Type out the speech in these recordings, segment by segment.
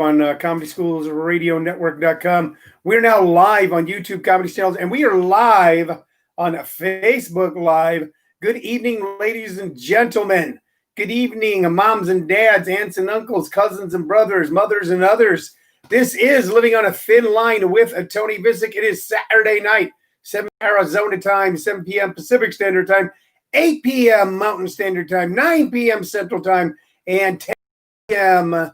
on Comedy Schools Radio Network.com. We're now live on YouTube Comedy Channels, and we are live on Facebook Live. Good evening, ladies and gentlemen. Good evening, moms and dads, aunts and uncles, cousins and brothers, mothers and others. This is Living on a Thin Line with Tony Vicich. It is Saturday night, 7 Arizona time, 7 p.m. Pacific Standard Time, 8 p.m. Mountain Standard Time, 9 p.m. Central Time, and 10 p.m.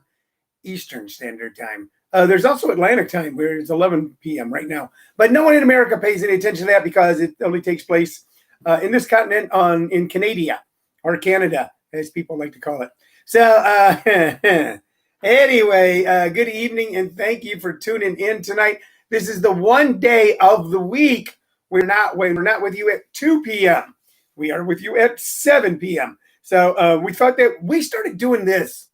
Eastern Standard Time. There's also Atlantic time where it's 11 p.m. right now. But no one in America pays any attention to that because it only takes place in this continent in Canada, or Canada, as people like to call it. So anyway, good evening and thank you for tuning in tonight. This is the one day of the week we're not with you at 2 p.m. We are with you at 7 p.m. So we thought that we started doing this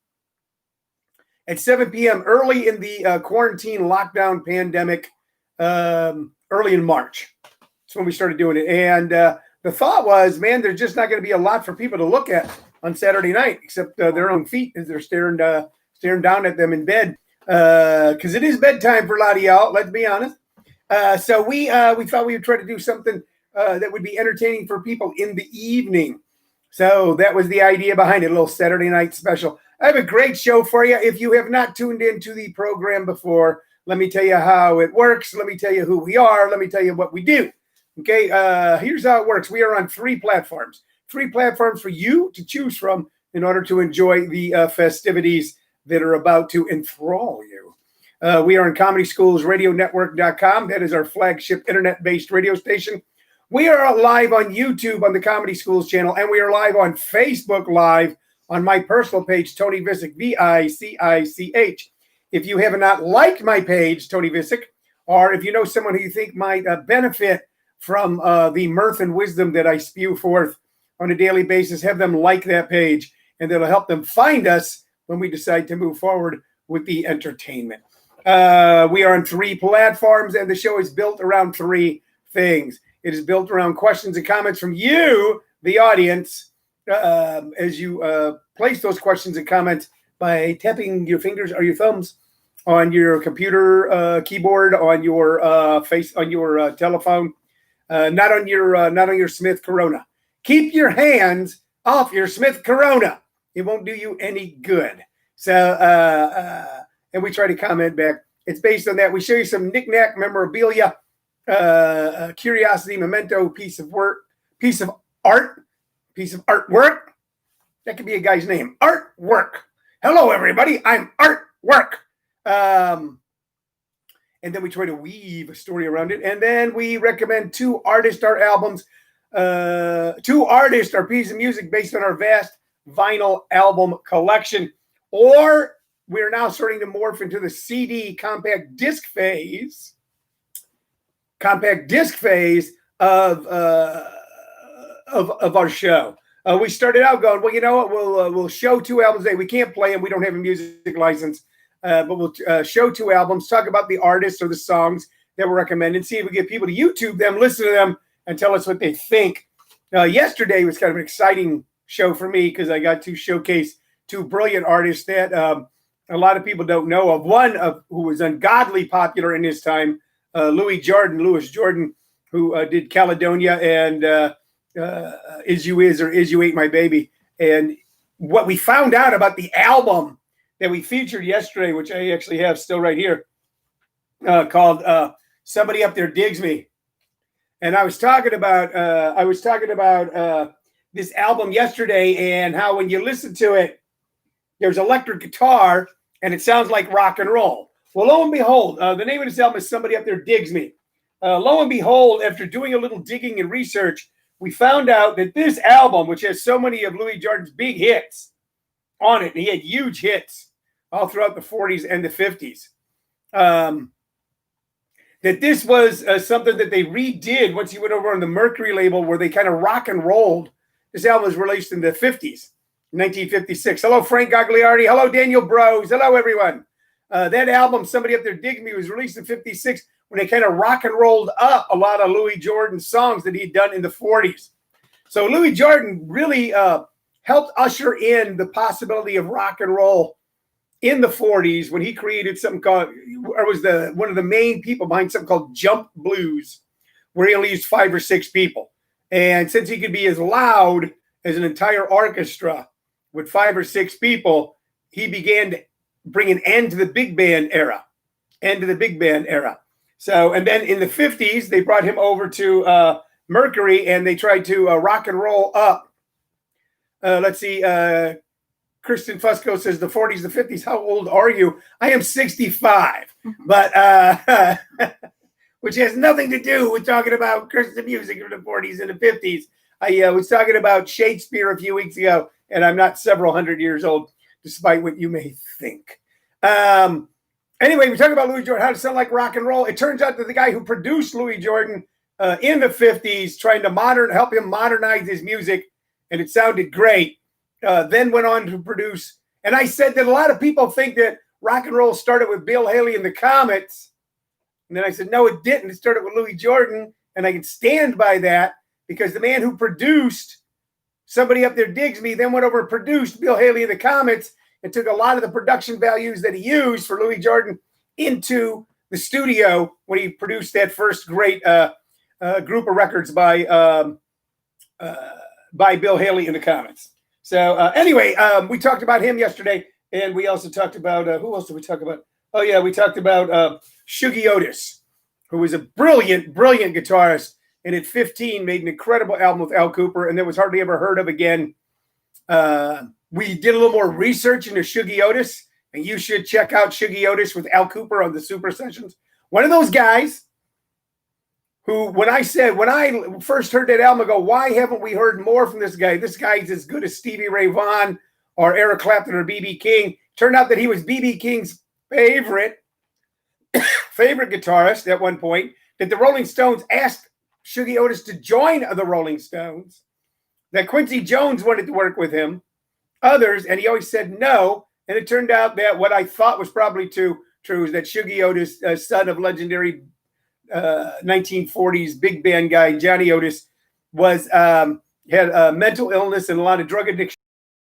at 7 p.m. early in the quarantine lockdown pandemic, early in March. That's when we started doing it. And the thought was, man, there's just not going to be a lot for people to look at on Saturday night, except their own feet as they're staring down at them in bed. Because it is bedtime for a lot of y'all, let's be honest. So we thought we would try to do something that would be entertaining for people in the evening. So that was the idea behind it, a little Saturday night special. I have a great show for you. If you have not tuned into the program before, let me tell you how it works. Let me tell you who we are. Let me tell you what we do. Okay, here's how it works. We are on three platforms for you to choose from in order to enjoy the festivities that are about to enthrall you. We are on Comedy Schools Radio Network.com. That is our flagship internet-based radio station. We are live on YouTube on the Comedy Schools channel, and we are live on Facebook Live on my personal page, Tony Vicich, Vicich. If you have not liked my page, Tony Vicich, or if you know someone who you think might benefit from the mirth and wisdom that I spew forth on a daily basis, have them like that page, and that'll help them find us when we decide to move forward with the entertainment. We are on three platforms, and the show is built around three things. It is built around questions and comments from you, the audience, as you place those questions and comments by tapping your fingers or your thumbs on your computer keyboard, on your telephone, not on your Smith Corona. Keep your hands off your Smith Corona. It won't do you any good. So, and we try to comment back. It's based on that. We show you some knick-knack memorabilia, curiosity, memento, piece of artwork. That could be a guy's name. Artwork. Hello, everybody. I'm Artwork. And then we try to weave a story around it. And then we recommend two artists, our albums. Two artists, our piece of music based on our vast vinyl album collection. Or we're now starting to morph into the CD compact disc phase of our show. We started out going, well, you know what? We'll show two albums a day. We can't play them. We don't have a music license, but we'll show two albums, talk about the artists or the songs that were recommended, see if we get people to YouTube them, listen to them, and tell us what they think. Yesterday was kind of an exciting show for me because I got to showcase two brilliant artists that a lot of people don't know of. One who was ungodly popular in his time, Louis Jordan, who did Caledonia and Is You Is or Is You Ain't My Baby. And what we found out about the album that we featured yesterday, which I actually have still right here, called Somebody Up There Digs Me. And I was talking about this album yesterday and how when you listen to it, there's electric guitar and it sounds like rock and roll. Well, lo and behold, the name of this album is Somebody Up There Digs Me. Lo and behold, after doing a little digging and research, we found out that this album, which has so many of Louis Jordan's big hits on it, and he had huge hits all throughout the 40s and the 50s, that this was something that they redid once he went over on the Mercury label where they kind of rock and rolled. This album was released in the 50s, 1956. Hello, Frank Gagliardi. Hello, Daniel Bros. Hello, everyone. That album, Somebody Up There Digging Me, was released in 56 when they kind of rock and rolled up a lot of Louis Jordan songs that he'd done in the 40s. So Louis Jordan really helped usher in the possibility of rock and roll in the 40s when he created something called, or was one of the main people behind something called Jump Blues, where he only used 5 or 6 people. And since he could be as loud as an entire orchestra with 5 or 6 people, he began to bring an end to the big band era. So, and then in the 50s, they brought him over to Mercury, and they tried to rock and roll up. Let's see. Kristen Fusco says the 40s, the 50s. How old are you? I am 65, but which has nothing to do with talking about Christian music from the 40s and the 50s. I was talking about Shakespeare a few weeks ago, and I'm not several hundred years old, despite what you may think. Anyway, we talk about Louis Jordan, how to sound like rock and roll. It turns out that the guy who produced Louis Jordan in the 50s, trying to help him modernize his music, and it sounded great, then went on to produce. And I said that a lot of people think that rock and roll started with Bill Haley and the Comets. And then I said, no, it didn't. It started with Louis Jordan. And I can stand by that because the man who produced Somebody Up There Digs Me then went over and produced Bill Haley and the Comets and took a lot of the production values that he used for Louis Jordan into the studio when he produced that first great group of records by Bill Haley and the Comets. So anyway, we talked about him yesterday, and we also talked about, who else did we talk about? Oh, yeah, we talked about Shuggie Otis, who was a brilliant, brilliant guitarist, and at 15 made an incredible album with Al Kooper, and that was hardly ever heard of again. We did a little more research into Shuggie Otis, and you should check out Shuggie Otis with Al Kooper on the Super Sessions. One of those guys who, when I first heard that album, I go, why haven't we heard more from this guy? This guy's as good as Stevie Ray Vaughan or Eric Clapton or B.B. King. Turned out that he was B.B. King's favorite guitarist at one point, that the Rolling Stones asked Shuggie Otis to join the Rolling Stones, that Quincy Jones wanted to work with him, others, and he always said no. And it turned out that what I thought was probably true is that Shuggie Otis, son of legendary 1940s big band guy Johnny Otis, was had a mental illness and a lot of drug addiction.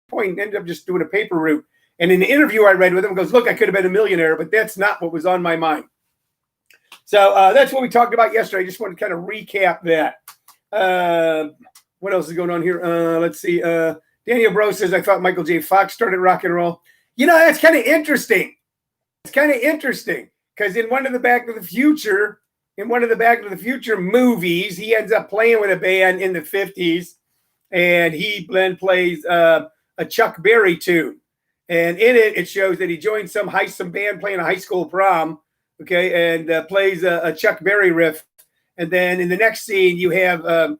Point, ended up just doing a paper route. And in the interview I read with him, goes, look, I could have been a millionaire, but that's not what was on my mind. So that's what we talked about yesterday. I just want to kind of recap that. What else is going on here? Let's see. Daniel Bro says, I thought Michael J. Fox started rock and roll. You know, that's kind of interesting. It's kind of interesting because in one of the Back to the Future movies, he ends up playing with a band in the 50s, and he then plays a Chuck Berry tune. And in it, it shows that he joined some band playing a high school prom, okay, and plays a Chuck Berry riff. And then in the next scene, you have an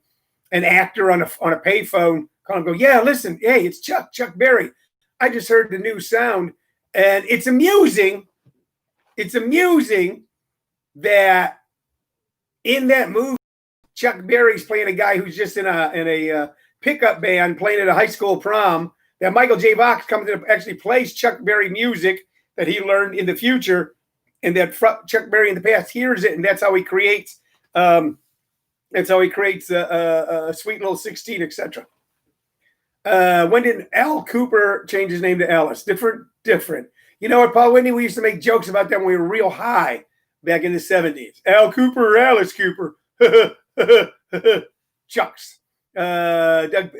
actor on a payphone call and go, yeah, listen, hey, it's Chuck Berry. I just heard the new sound. And it's amusing. It's amusing that in that movie, Chuck Berry's playing a guy who's just in a pickup band playing at a high school prom, that Michael J. Fox comes in and actually plays Chuck Berry music that he learned in the future, and that Chuck Berry in the past hears it, and that's how he creates a Sweet Little 16, etc. When did Al Kooper change his name to Alice? Different. You know what, Paul Whitney? We used to make jokes about that when we were real high back in the 70s. Al Kooper or Alice Cooper? Chucks. Doug,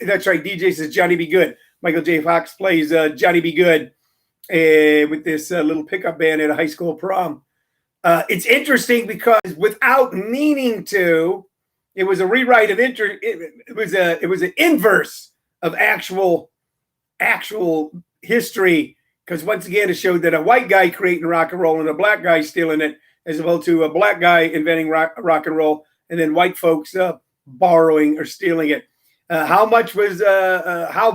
that's right. DJ says Johnny Be Good. Michael J. Fox plays Johnny Be Good with this little pickup band at a high school prom. It's interesting because without meaning to, it was a rewrite of it was an inverse of actual history, because once again it showed that a white guy creating rock and roll and a black guy stealing it, as opposed to a black guy inventing rock and roll and then white folks borrowing or stealing it. How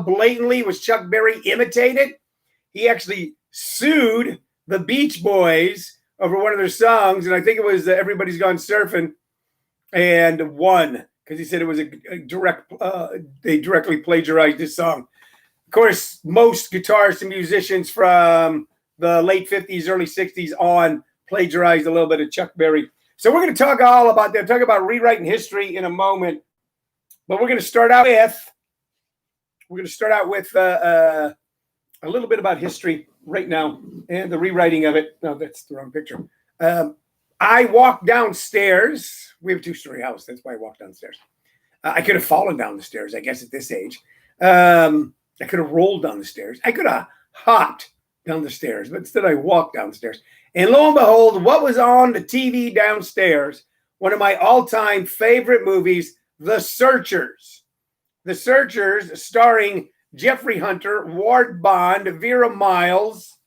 blatantly was Chuck Berry imitated? He actually sued the Beach Boys over one of their songs, and I think it was Everybody's Gone Surfing, and won because he said it was a direct. They directly plagiarized his song. Of course, most guitarists and musicians from the late 50s, early 60s on plagiarized a little bit of Chuck Berry. So we're going to talk all about that. Talk about rewriting history in a moment. But we're going to start out with a little bit about history right now and the rewriting of it. No, that's the wrong picture. I walked downstairs. We have a two-story house. That's why I walked downstairs. I could have fallen down the stairs, I guess, at this age. I could have rolled down the stairs. I could have hopped down the stairs, but instead I walked downstairs. And lo and behold, what was on the TV downstairs? One of my all-time favorite movies, The Searchers. The Searchers, starring Jeffrey Hunter, Ward Bond, Vera Miles,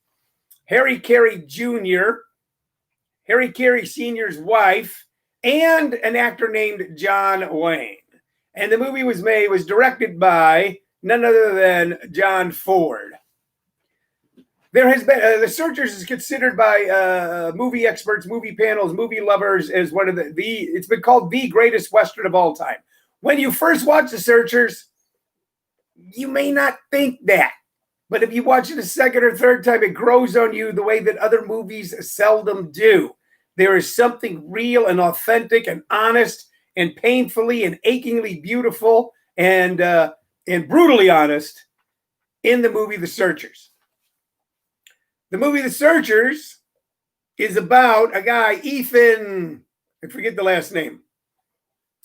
Harry Carey Jr., Harry Carey Sr.'s wife, and an actor named John Wayne. And the movie was directed by none other than John Ford. There has been The Searchers is considered by movie experts, movie panels, movie lovers as one of it's been called the greatest Western of all time. When you first watch The Searchers, you may not think that. But if you watch it a second or third time, it grows on you the way that other movies seldom do. There is something real and authentic and honest and painfully and achingly beautiful and brutally honest in the movie The Searchers. The movie The Searchers is about a guy, Ethan, I forget the last name,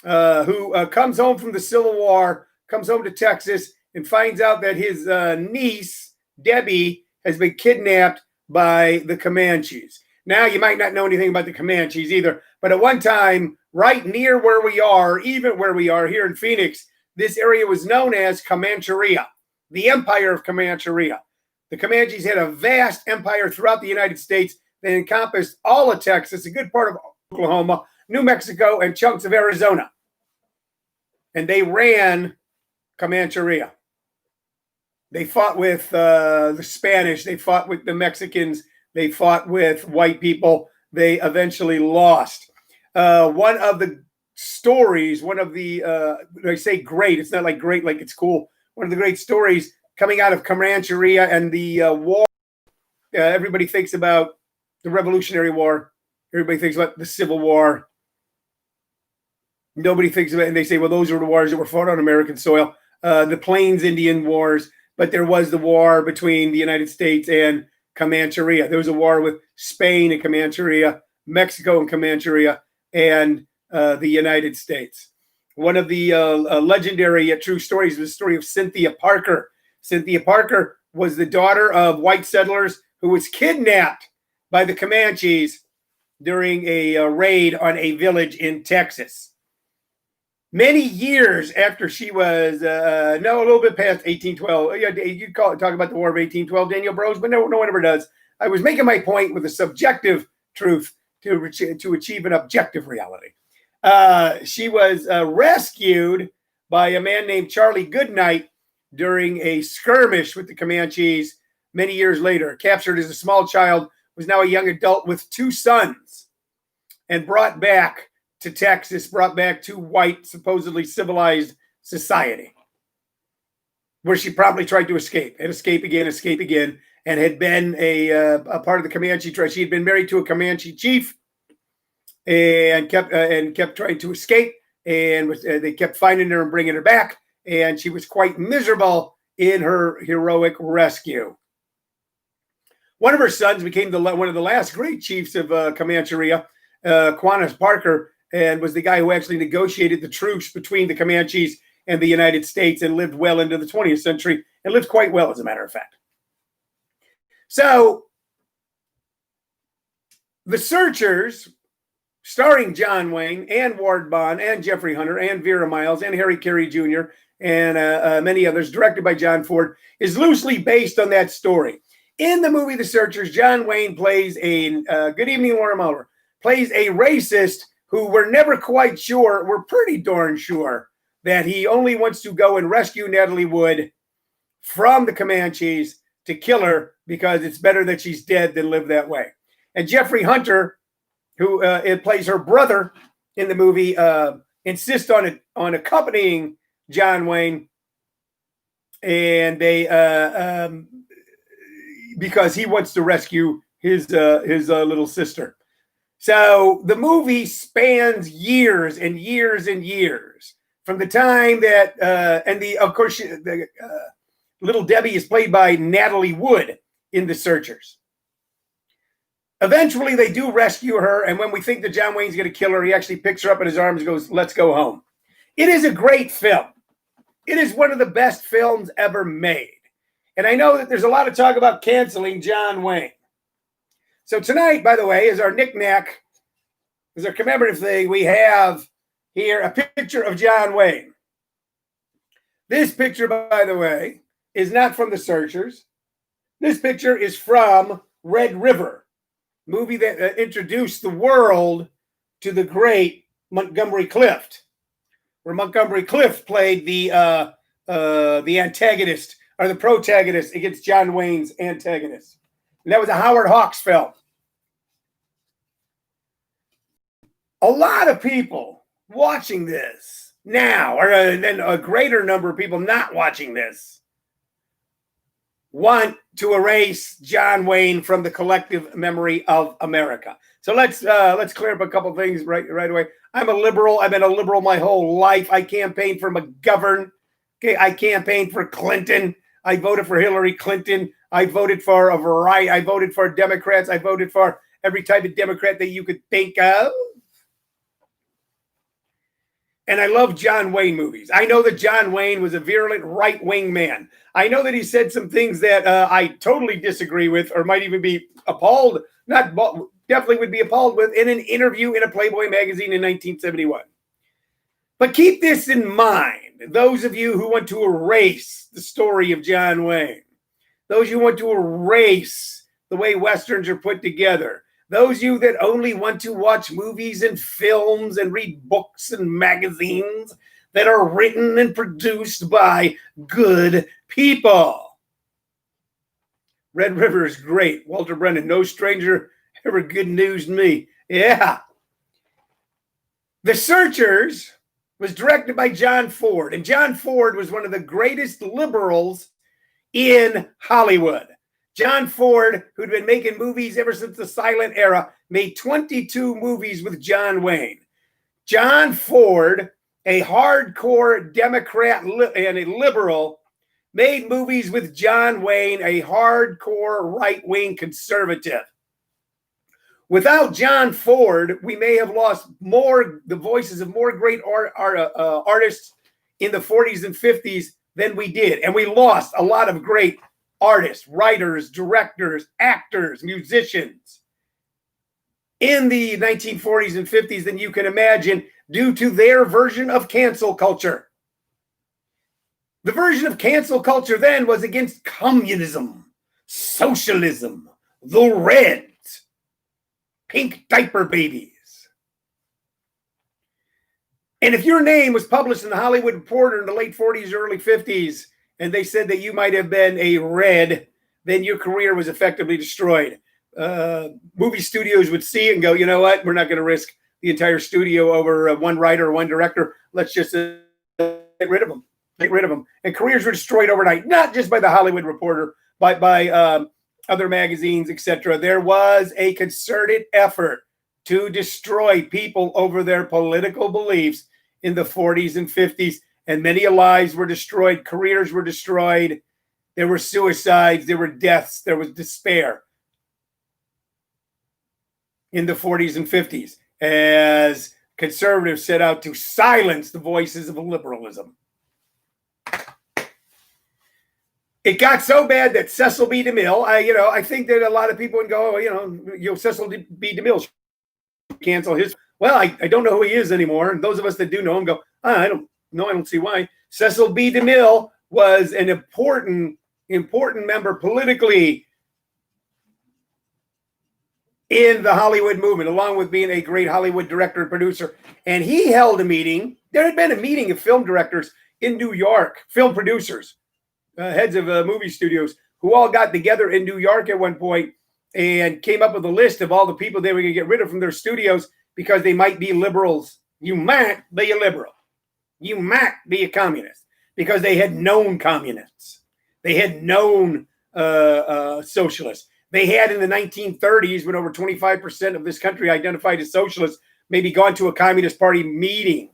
who comes home from the Civil War, comes home to Texas, and finds out that his niece, Debbie, has been kidnapped by the Comanches. Now, you might not know anything about the Comanches either, but at one time, right near where we are, even where we are here in Phoenix, this area was known as Comancheria, the Empire of Comancheria. The Comanches had a vast empire throughout the United States that encompassed all of Texas, a good part of Oklahoma, New Mexico, and chunks of Arizona. And they ran Comancheria. They fought with the Spanish. They fought with the Mexicans. They fought with white people. They eventually lost. One of the stories, I say great, it's not like great, like it's cool. One of the great stories coming out of Comancheria and the war. Everybody thinks about the Revolutionary War. Everybody thinks about the Civil War. Nobody thinks about it, and they say, well, those are the wars that were fought on American soil. The Plains Indian Wars, but there was the war between the United States and Comancheria. There was a war with Spain and Comancheria, Mexico and Comancheria, and the United States. One of the legendary yet true stories is the story of Cynthia Parker. Cynthia Parker was the daughter of white settlers who was kidnapped by the Comanches during a raid on a village in Texas. Many years after she was, a little bit past 1812. You talk about the War of 1812, Daniel Bros, but no one ever does. I was making my point with a subjective truth to achieve an objective reality. She was rescued by a man named Charlie Goodnight during a skirmish with the Comanches many years later. Captured as a small child, was now a young adult with two sons, and brought back to Texas, brought back to white, supposedly civilized society, where she probably tried to escape, and escape again, and had been a part of the Comanche tribe. She had been married to a Comanche chief, and kept trying to escape, and they kept finding her and bringing her back, and she was quite miserable in her heroic rescue. One of her sons became one of the last great chiefs of Comancheria, Quanah Parker, and was the guy who actually negotiated the truce between the Comanches and the United States, and lived well into the 20th century, and lived quite well, as a matter of fact. So, The Searchers, starring John Wayne and Ward Bond and Jeffrey Hunter and Vera Miles and Harry Carey Jr. and many others, directed by John Ford, is loosely based on that story. In the movie The Searchers, John Wayne plays good evening, Laura Muller, plays a racist who we're never quite sure, we're pretty darn sure, that he only wants to go and rescue Natalie Wood from the Comanches to kill her because it's better that she's dead than live that way. And Jeffrey Hunter, who plays her brother in the movie, insists on accompanying John Wayne, and they because he wants to rescue his little sister. So the movie spans years and years and years from the time that, of course, Little Debbie is played by Natalie Wood in The Searchers. Eventually, they do rescue her, and when we think that John Wayne's going to kill her, he actually picks her up in his arms and goes, "Let's go home." It is a great film. It is one of the best films ever made. And I know that there's a lot of talk about canceling John Wayne. So tonight, by the way, is our knick-knack, is our commemorative thing. We have here a picture of John Wayne. This picture, by the way, is not from The Searchers. This picture is from Red River, movie that introduced the world to the great Montgomery Clift, where Montgomery Clift played the antagonist or the protagonist against John Wayne's antagonist. And that was a Howard Hawks film. A lot of people watching this now, or then a greater number of people not watching this, want to erase John Wayne from the collective memory of America. So let's clear up a couple things right away. I'm a liberal. I've been a liberal my whole life. I campaigned for McGovern. Okay, I campaigned for Clinton. I voted for Hillary Clinton. I voted for a variety. I voted for Democrats. I voted for every type of Democrat that you could think of. And I love John Wayne movies. I know that John Wayne was a virulent right-wing man. I know that he said some things that I totally disagree with, or might even be appalled, definitely would be appalled with, in an interview in a Playboy magazine in 1971. But keep this in mind, those of you who want to erase the story of John Wayne, those who want to erase the way Westerns are put together, those of you that only want to watch movies and films and read books and magazines that are written and produced by good people. Red River is great. Walter Brennan, no stranger ever good news to me. Yeah. The Searchers was directed by John Ford, and John Ford was one of the greatest liberals in Hollywood. John Ford, who'd been making movies ever since the silent era, made 22 movies with John Wayne. John Ford, a hardcore Democrat and a liberal, made movies with John Wayne, a hardcore right-wing conservative. Without John Ford, we may have lost the voices of more great artists in the 40s and 50s than we did. And we lost a lot of great artists, writers, directors, actors, musicians in the 1940s and 50s than you can imagine, due to their version of cancel culture. The version of cancel culture then was against communism, socialism, the Reds, pink diaper babies. And if your name was published in the Hollywood Reporter in the late 40s, early 50s, and they said that you might have been a Red, then your career was effectively destroyed. Movie studios would see it and go, you know what? We're not going to risk the entire studio over one writer or one director. Let's just get rid of them. Get rid of them. And careers were destroyed overnight, not just by the Hollywood Reporter, but by other magazines, etc. There was a concerted effort to destroy people over their political beliefs in the 40s and 50s. And many lives were destroyed. Careers were destroyed. There were suicides. There were deaths. There was despair in the 40s and 50s as conservatives set out to silence the voices of liberalism. It got so bad that Cecil B. DeMille, I think that a lot of people would go, Cecil B. DeMille cancel his. Well, I don't know who he is anymore. And those of us that do know him go, I don't see why. Cecil B. DeMille was an important member politically in the Hollywood movement, along with being a great Hollywood director and producer. And he held a meeting. There had been a meeting of film directors in New York, film producers, heads of movie studios, who all got together in New York at one point and came up with a list of all the people they were going to get rid of from their studios because they might be liberals. You might be a liberal. You might be a communist, because they had known communists. They had known socialists. They had in the 1930s, when over 25% of this country identified as socialists, maybe gone to a Communist Party meeting.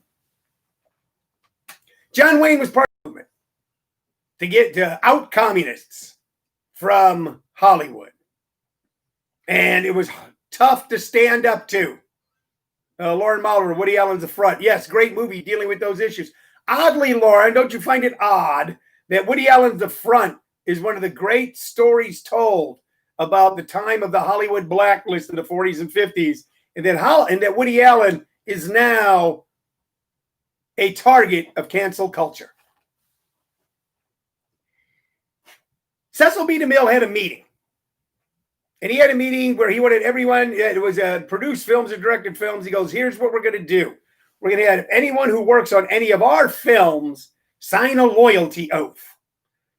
John Wayne was part of the movement. to get to out communists from Hollywood. And it was tough to stand up to. Lauren Mauler, Woody Allen's The Front. Yes, great movie dealing with those issues. Oddly, Lauren, don't you find it odd that Woody Allen's The Front is one of the great stories told about the time of the Hollywood blacklist in the 40s and 50s, and that Woody Allen is now a target of cancel culture? Cecil B. DeMille had a meeting. And he had a meeting where he wanted everyone, it was produced films or directed films. He goes, here's what we're going to do. We're going to have anyone who works on any of our films sign a loyalty oath.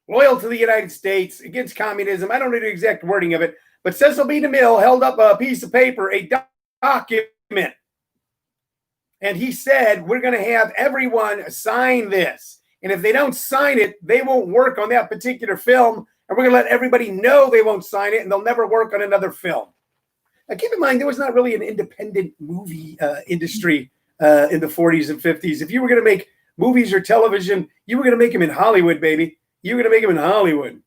Loyal to the United States, against communism. I don't know the exact wording of it. But Cecil B. DeMille held up a piece of paper, a document. And he said, we're going to have everyone sign this. And if they don't sign it, they won't work on that particular film. And we're going to let everybody know they won't sign it, and they'll never work on another film. Now, keep in mind, there was not really an independent movie industry in the 40s and 50s. If you were going to make movies or television, you were going to make them in Hollywood, baby. You were going to make them in Hollywood.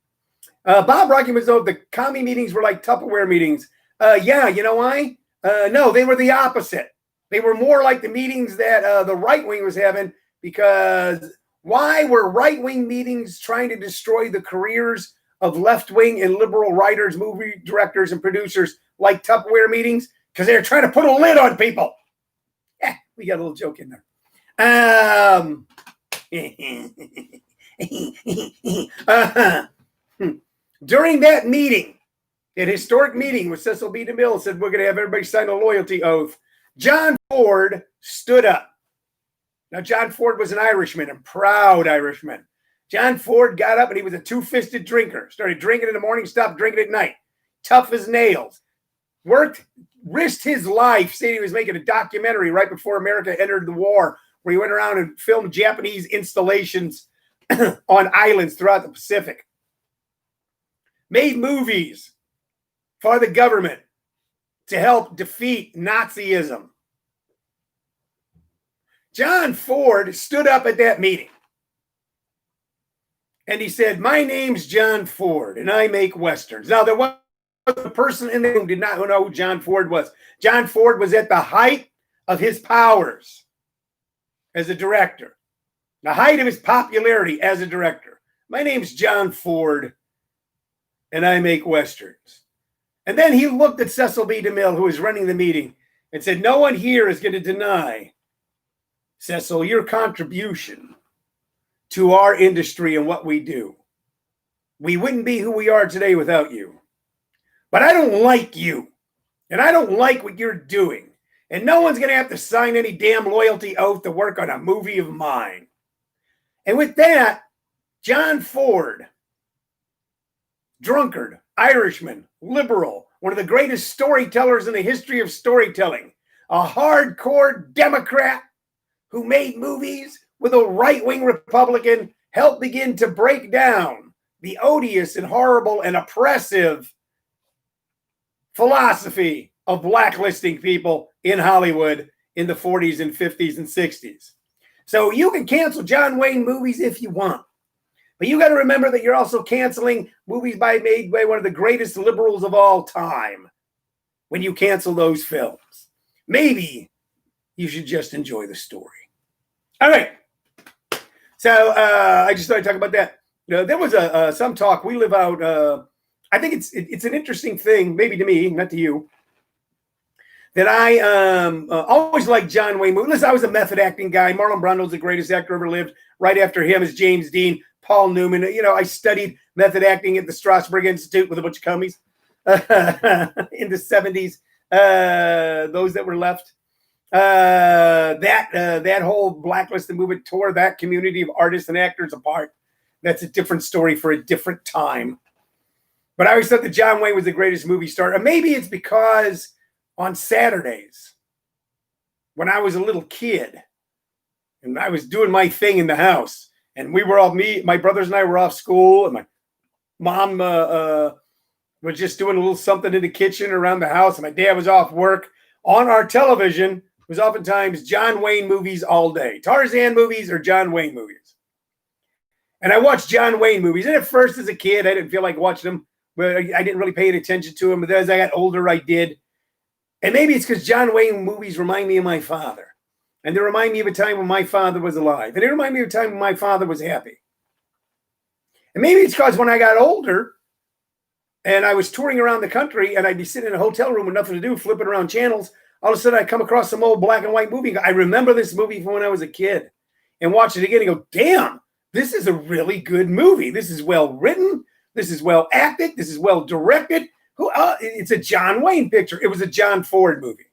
Bob Rocky was told the commie meetings were like Tupperware meetings. Yeah, you know why? No, they were the opposite. They were more like the meetings that the right wing was having, because why were right-wing meetings trying to destroy the careers of left-wing and liberal writers, movie directors, and producers like Tupperware meetings? Because they're trying to put a lid on people. Yeah, we got a little joke in there. During that meeting, that historic meeting with Cecil B. DeMille said, we're going to have everybody sign a loyalty oath, John Ford stood up. Now, John Ford was an Irishman, a proud Irishman. John Ford got up and he was a two-fisted drinker. Started drinking in the morning, stopped drinking at night. Tough as nails. Risked his life, saying he was making a documentary right before America entered the war, where he went around and filmed Japanese installations on islands throughout the Pacific. Made movies for the government to help defeat Nazism. John Ford stood up at that meeting. And he said, my name's John Ford, and I make Westerns. Now, there was a person in there who did not know who John Ford was. John Ford was at the height of his powers as a director, the height of his popularity as a director. My name's John Ford, and I make Westerns. And then he looked at Cecil B. DeMille, who was running the meeting, and said, no one here is going to deny, Cecil, your contribution to our industry and what we do. We wouldn't be who we are today without you. But I don't like you, and I don't like what you're doing. And no one's going to have to sign any damn loyalty oath to work on a movie of mine. And with that, John Ford, drunkard, Irishman, liberal, one of the greatest storytellers in the history of storytelling, a hardcore Democrat who made movies with a right-wing Republican, helped begin to break down the odious and horrible and oppressive philosophy of blacklisting people in Hollywood in the 40s and 50s and 60s. So you can cancel John Wayne movies if you want, but you got to remember that you're also canceling movies made by one of the greatest liberals of all time when you cancel those films. Maybe you should just enjoy the story. All right. So I just started talking about that. There was some talk. We live out. I think it's an interesting thing, maybe to me, not to you, that I always liked John Wayne movies. Listen, I was a method acting guy. Marlon Brando's the greatest actor ever lived. Right after him is James Dean, Paul Newman. You know, I studied method acting at the Strasberg Institute with a bunch of commies in the 70s. Those that were left. That whole blacklisted movement tore that community of artists and actors apart. That's a different story for a different time. But I always thought that John Wayne was the greatest movie star. And maybe it's because on Saturdays, when I was a little kid, and I was doing my thing in the house, and my brothers and I were off school, and my mom was just doing a little something in the kitchen around the house, and my dad was off work. On our television was oftentimes John Wayne movies all day. Tarzan movies or John Wayne movies. And I watched John Wayne movies. And at first, as a kid, I didn't feel like watching them, but I didn't really pay any attention to them. But as I got older, I did. And maybe it's because John Wayne movies remind me of my father. And they remind me of a time when my father was alive. And they remind me of a time when my father was happy. And maybe it's because when I got older and I was touring around the country and I'd be sitting in a hotel room with nothing to do, flipping around channels, all of a sudden I'd come across some old black and white movie. I remember this movie from when I was a kid and watch it again and go, damn, this is a really good movie. This is well written. This is well acted. This is well directed. It's a John Wayne picture. It was a John Ford movie.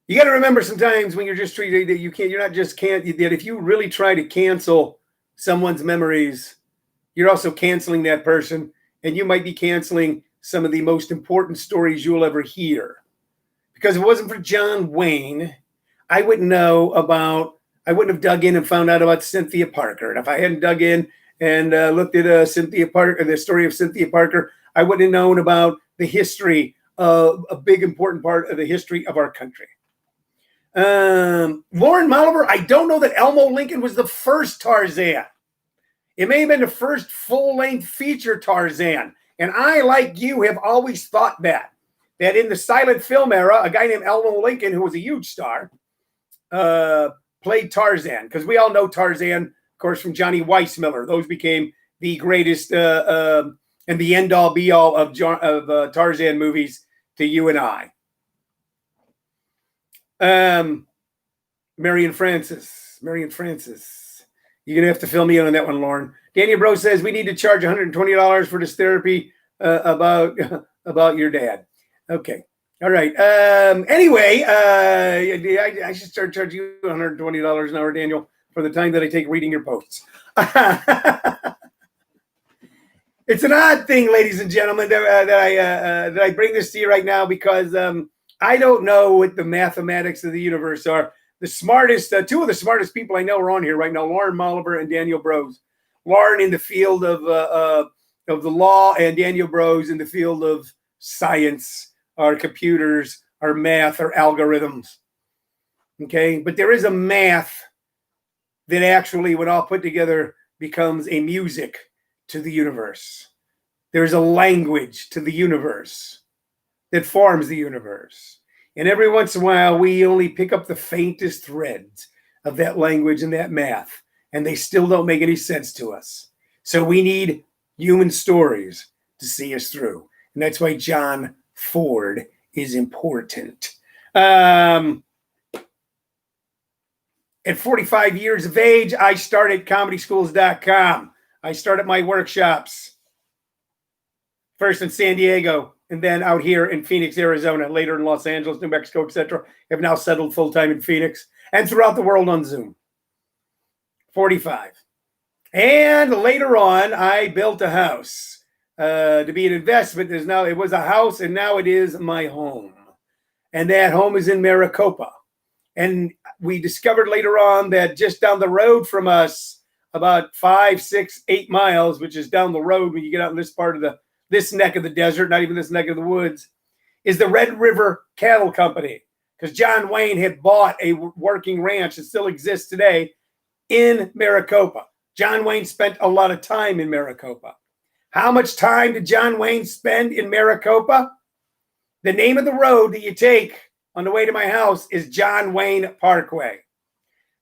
You got to remember sometimes when you're just treated that that if you really try to cancel someone's memories, you're also canceling that person, and you might be canceling some of the most important stories you'll ever hear. Because if it wasn't for John Wayne, I wouldn't have dug in and found out about Cynthia Parker. And if I hadn't dug in and looked at Cynthia Parker, the story of Cynthia Parker, I wouldn't have known about the history of a big important part of the history of our country. Lauren Moliver, I don't know that Elmo Lincoln was the first Tarzan. It may have been the first full-length feature Tarzan. And I, like you, have always thought that in the silent film era, a guy named Elmo Lincoln, who was a huge star, played Tarzan. Because we all know Tarzan, of course, from Johnny Weissmuller. Those became the greatest and the end-all, be-all of Tarzan movies to you and I. Marion Francis. You're going to have to fill me in on that one, Lauren. Daniel Bro says we need to charge $120 for this therapy about your dad. Okay. All right. Anyway, I should start charging you $120 an hour, Daniel, for the time that I take reading your posts. It's an odd thing, ladies and gentlemen, that I bring this to you right now because I don't know what the mathematics of the universe are. The smartest, two of the smartest people I know are on here right now, Lauren Moliver and Daniel Bros. Lauren in the field of the law and Daniel Bros in the field of science, our computers, our math, our algorithms. Okay, but there is a math that actually, when all put together, becomes a music to the universe. There's a language to the universe that forms the universe. And every once in a while, we only pick up the faintest threads of that language and that math, and they still don't make any sense to us. So we need human stories to see us through. And that's why John Ford is important. At 45 years of age, I started comedyschools.com. I started my workshops first in San Diego, and then out here in Phoenix, Arizona, later in Los Angeles, New Mexico, etc. Have now settled full-time in Phoenix and throughout the world on Zoom. 45. And later on, I built a house to be an investment. It was a house, and now it is my home. And that home is in Maricopa. And we discovered later on that just down the road from us, about 5, 6, 8 miles, which is down the road when you get out in this part of this neck of the desert, not even this neck of the woods, is the Red River Cattle Company. Because John Wayne had bought a working ranch that still exists today in Maricopa. John Wayne spent a lot of time in Maricopa. How much time did John Wayne spend in Maricopa? The name of the road that you take on the way to my house is John Wayne Parkway.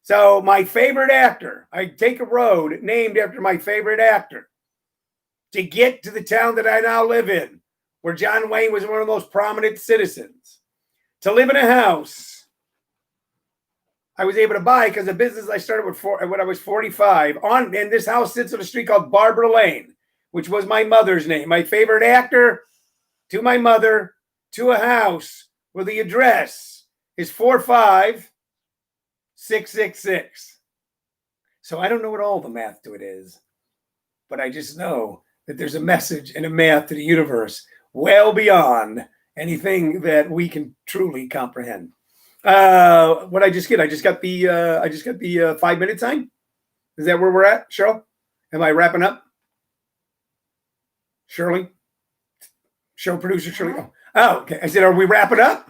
So my favorite actor, I take a road named after my favorite actor to get to the town that I now live in, where John Wayne was one of the most prominent citizens. To live in a house I was able to buy because the business I started with when I was 45. And this house sits on a street called Barbara Lane, which was my mother's name. My favorite actor, to my mother, to a house where the address is 45666. So I don't know what all the math to it is, but I just know that there's a message and a math to the universe well beyond anything that we can truly comprehend. What I just get? I just got the 5-minute time. Is that where we're at, Cheryl? Am I wrapping up? Shirley? Show producer Shirley. Oh, okay. I said, are we wrapping up?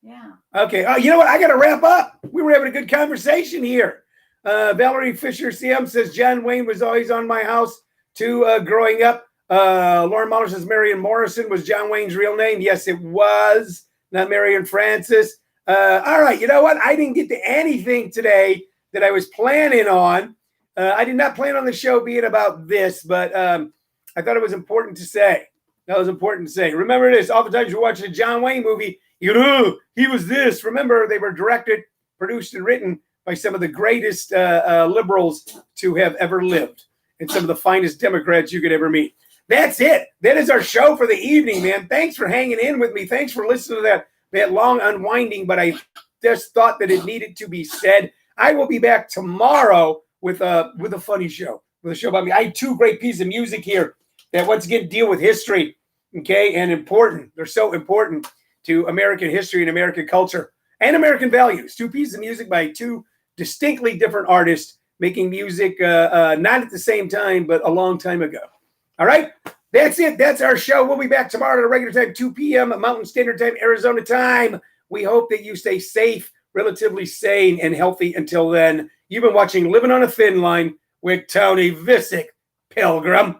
Yeah. Okay. Oh, you know what? I got to wrap up. We were having a good conversation here. Valerie Fisher CM says John Wayne was always on my house too growing up. Lauren Muller says Marion Morrison was John Wayne's real name. Yes, it was, not Marion Francis. All right, you know what? I didn't get to anything today that I was planning on. I did not plan on the show being about this, but I thought it was important to say. That was important to say. Remember this, oftentimes you're watching a John Wayne movie, you know, he was this. Remember, they were directed, produced, and written by some of the greatest liberals to have ever lived and some of the finest Democrats you could ever meet. That's it. That is our show for the evening, man. Thanks for hanging in with me. Thanks for listening to that long unwinding, but I just thought that it needed to be said. I will be back tomorrow with a funny show, with a show about me. I have two great pieces of music here that once again deal with history, okay, and important. They're so important to American history and American culture and American values. Two pieces of music by two distinctly different artists making music not at the same time, but a long time ago. All right, that's it. That's our show. We'll be back tomorrow at a regular time, 2 p.m. Mountain Standard Time, Arizona time. We hope that you stay safe, relatively sane, and healthy until then. You've been watching Living on a Thin Line with Tony Vicich, Pilgrim.